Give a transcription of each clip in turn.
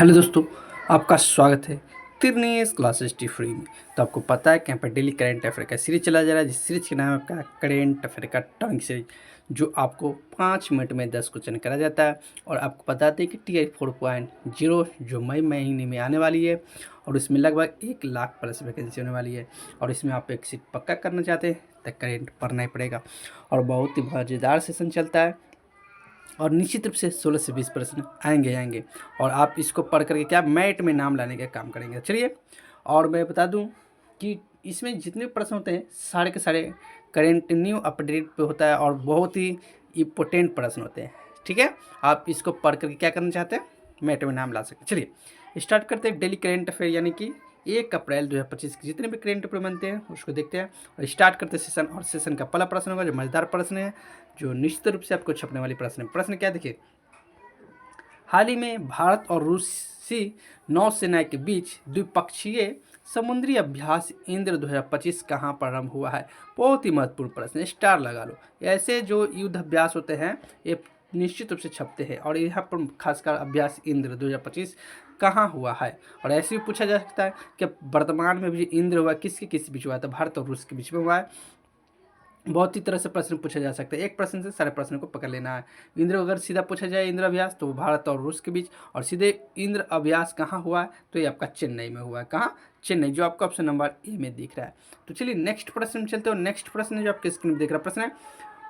Hello दोस्तों, आपका स्वागत है तिरनीस क्लासेस टी फ्री में। तो आपको पता है कि यहाँ पर डेली करेंट अफेयर का सीरीज चला जा रहा है, जिस सीरीज के नाम है आपका करेंट अफेयर का टर्निंग सीरीज, जो आपको 5 मिनट में 10 क्वेश्चन करा जाता है। और आपको बताते हैं कि TI 4.0 जो मई महीने में आने वाली है, और इसमें लगभग 1 लाख प्लस वैकेंसी होने वाली है। और इसमें आप एक सीट पक्का करना चाहते हैं तो करेंट पढ़ना ही पड़ेगा। और बहुत ही मज़ेदार सेशन चलता है, और निश्चित रूप से 16 से 20 प्रश्न आएंगे। और आप इसको पढ़ करके क्या मैट में नाम लाने का काम करेंगे। चलिए, और मैं बता दूं कि इसमें जितने प्रश्न होते हैं सारे के सारे करेंट न्यू अपडेट पे होता है, और बहुत ही इम्पोर्टेंट प्रश्न होते हैं। ठीक है, आप इसको पढ़ करके क्या करना चाहते हैं, मैट में नाम ला सकते। चलिए स्टार्ट करते हैं डेली करेंट अफेयर, यानी कि 1 अप्रैल 2025 के जितने भी करेंट अफेयर बनते हैं उसको देखते हैं और स्टार्ट करते हैं सेशन। और सेशन का पहला प्रश्न होगा जो मजेदार प्रश्न है, जो निश्चित रूप से आपको छपने वाली प्रश्न है। प्रश्न क्या देखिए, हाल ही में भारत और रूसी नौसेना के बीच द्विपक्षीय समुद्री अभ्यास इंद्र 2025 कहाँ प्रारंभ हुआ है। बहुत ही महत्वपूर्ण प्रश्न है, स्टार लगा लो। ऐसे जो युद्ध अभ्यास होते हैं ये निश्चित रूप से छपते हैं, और यहाँ पर खासकर अभ्यास इंद्र 2025 कहाँ हुआ है। और ऐसे भी पूछा जा सकता है कि वर्तमान में भी इंद्र हुआ किस बीच हुआ था, भारत और रूस के बीच में हुआ है। बहुत ही तरह से प्रश्न पूछा जा सकता है, एक प्रश्न से सारे प्रश्नों को पकड़ लेना है। इंद्र अगर सीधा पूछा जाए इंद्र अभ्यास तो भारत और रूस के बीच, और सीधे इंद्र अभ्यास कहाँ हुआ है तो ये आपका चेन्नई में हुआ है। कहाँ? चेन्नई, जो आपका ऑप्शन नंबर ए में दिख रहा है। तो चलिए नेक्स्ट प्रश्न में चलते हो। नेक्स्ट प्रश्न जो आपके स्क्रीन में दिख रहा प्रश्न है,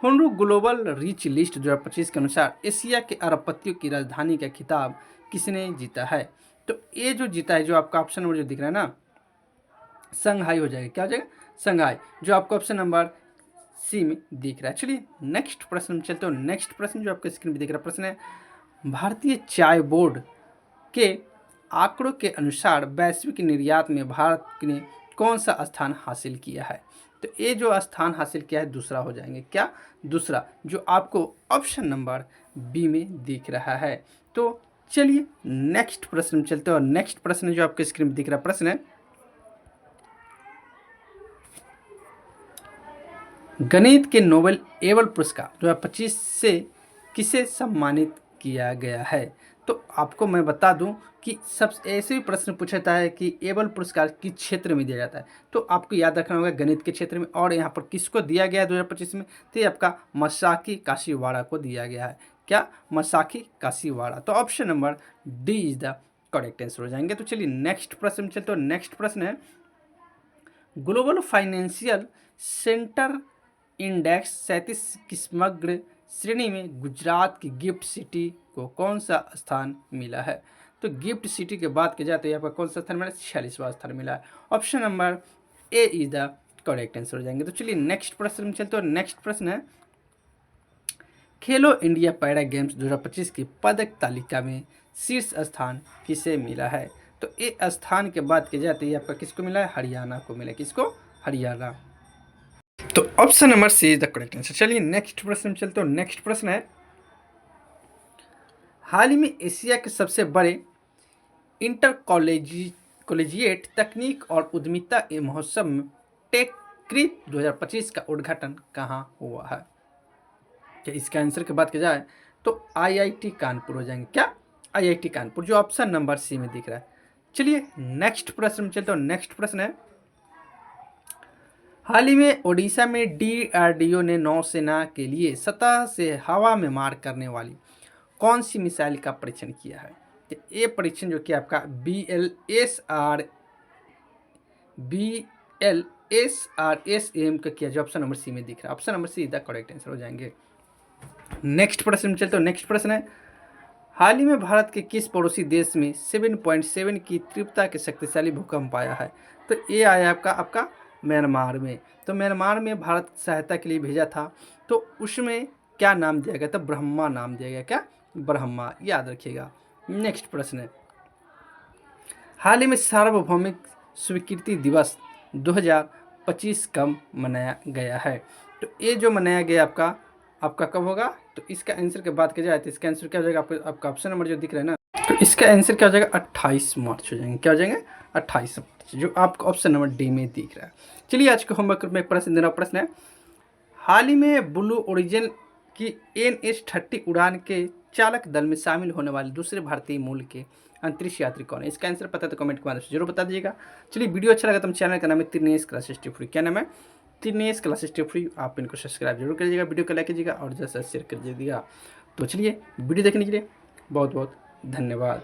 हुनरू ग्लोबल रिच लिस्ट 2025 के अनुसार एशिया के अरबपतियों की राजधानी का खिताब किसने जीता है। तो ये जो जीता है, जो आपका ऑप्शन नंबर जो दिख रहा है ना, संघाई हो जाएगा। क्या हो जाएगा? संघाई, जो आपका ऑप्शन नंबर सी में दिख रहा है। चलिए नेक्स्ट प्रश्न में चलते हो। नेक्स्ट प्रश्न जो आपके स्क्रीन पर दिख रहा प्रश्न है, भारतीय चाय बोर्ड के आंकड़ों के अनुसार वैश्विक निर्यात में भारत ने कौन सा स्थान हासिल किया है। तो ये जो स्थान हासिल किया है दूसरा हो जाएंगे। क्या? दूसरा, जो आपको ऑप्शन नंबर बी में दिख रहा है। तो चलिए नेक्स्ट प्रश्न में चलते हो। नेक्स्ट प्रश्न जो आपके स्क्रीन में दिख रहा प्रश्न है, गणित के नोबेल एबल पुरस्कार 2025 से किसे सम्मानित किया गया है। तो आपको मैं बता दूं कि सब ऐसे भी प्रश्न पूछा जाता है कि एबल पुरस्कार किस क्षेत्र में दिया जाता है। तो आपको याद रखना होगा गणित के क्षेत्र में, और यहाँ पर किसको दिया गया है 2025 में, तो ये आपका मसाकी काशीवाड़ा को दिया गया है। क्या? मसाकी काशीवाड़ा। तो option number D is the correct answer हो जाएंगे। तो चलिए नेक्स्ट प्रश्न में चलते हो। नेक्स्ट प्रश्न है, ग्लोबल फाइनेंशियल सेंटर इंडेक्स 37 की समग्र श्रेणी में गुजरात की गिफ्ट सिटी को कौन सा स्थान मिला है। तो गिफ्ट सिटी के बात की जाए तो यहाँ पर कौन सा स्थान मिला है? 46वां स्थान मिला है। Option number A is the correct answer हो जाएंगे। तो चलिए नेक्स्ट प्रश्न में चलते हो। नेक्स्ट प्रश्न है, खेलो इंडिया पैरा गेम्स 2025 की पदक तालिका में शीर्ष स्थान किसे मिला है। तो ये स्थान के बात की जाए तो ये आपका किसको मिला है? हरियाणा को मिला है। किसको? हरियाणा। तो option number C is the correct answer. चलिए नेक्स्ट प्रश्न में चलते हो। नेक्स्ट प्रश्न है, हाल ही में एशिया के सबसे बड़े इंटर कॉलेजिएट तकनीक और उद्यमिता महोत्सव में टेक्रिप 2025 का उद्घाटन कहाँ हुआ है। क्या इसका आंसर की बात की जाए तो IIT कानपुर हो जाएंगे। क्या? IIT कानपुर, जो ऑप्शन नंबर सी में दिख रहा है। चलिए नेक्स्ट प्रश्न में चलते हो। नेक्स्ट प्रश्न है, हाल ही में ओडिशा में DRDO ने नौसेना के लिए सतह से हवा में मार करने वाली कौन सी मिसाइल का परीक्षण किया है। तो ये परीक्षण जो कि आपका BLSRSM का किया, जो ऑप्शन नंबर सी में दिख रहा है। Option number see the correct answer हो जाएंगे। नेक्स्ट प्रश्न में चलते हो। नेक्स्ट प्रश्न है, हाल ही में भारत के किस पड़ोसी देश में 7.7 की तीव्रता के शक्तिशाली भूकंप आया है। तो ये आया आपका म्यांमार में। तो म्यांमार में भारत सहायता के लिए भेजा था, तो उसमें क्या नाम दिया गया था? ब्रह्मा नाम दिया गया। क्या? ब्रह्मा, याद रखिएगा। नेक्स्ट प्रश्न है, हाल ही में सार्वभौमिक स्वीकृति दिवस 2025 कब मनाया गया है। तो ये जो मनाया गया आपका कब होगा। तो इसका आंसर के बात की जाए तो इसका आंसर क्या हो जाएगा? आपका ऑप्शन नंबर जो दिख रहा है ना, तो इसका आंसर क्या हो जाएगा? 28 मार्च हो जाएंगे। क्या हो जाएंगे? 28 मार्च, जो आपका ऑप्शन नंबर डी में दिख रहा है। चलिए आज के होमवर्क में एक प्रश्न देना। प्रश्न है, हाल ही में ब्लू ओरिजिन की NH-30 उड़ान के चालक दल में शामिल होने वाले दूसरे भारतीय मूल के अंतरिक्ष यात्री कौन है? इसका आंसर पता है तो कमेंट के माध्यम से जरूर बता दीजिएगा। चलिए, वीडियो अच्छा लगा तो हम चैनल का नाम है तिरनेस क्लास हिस्ट्री फ्री। क्या नाम है? तिरनेस क्लास हिस्ट्री फ्री। आप इनको सब्सक्राइब जरूर करिएगा, वीडियो को लाइक कीजिएगा और ज़्यादा से शेयर कर दीजिएगा। तो चलिए, वीडियो देखने के लिए बहुत बहुत धन्यवाद।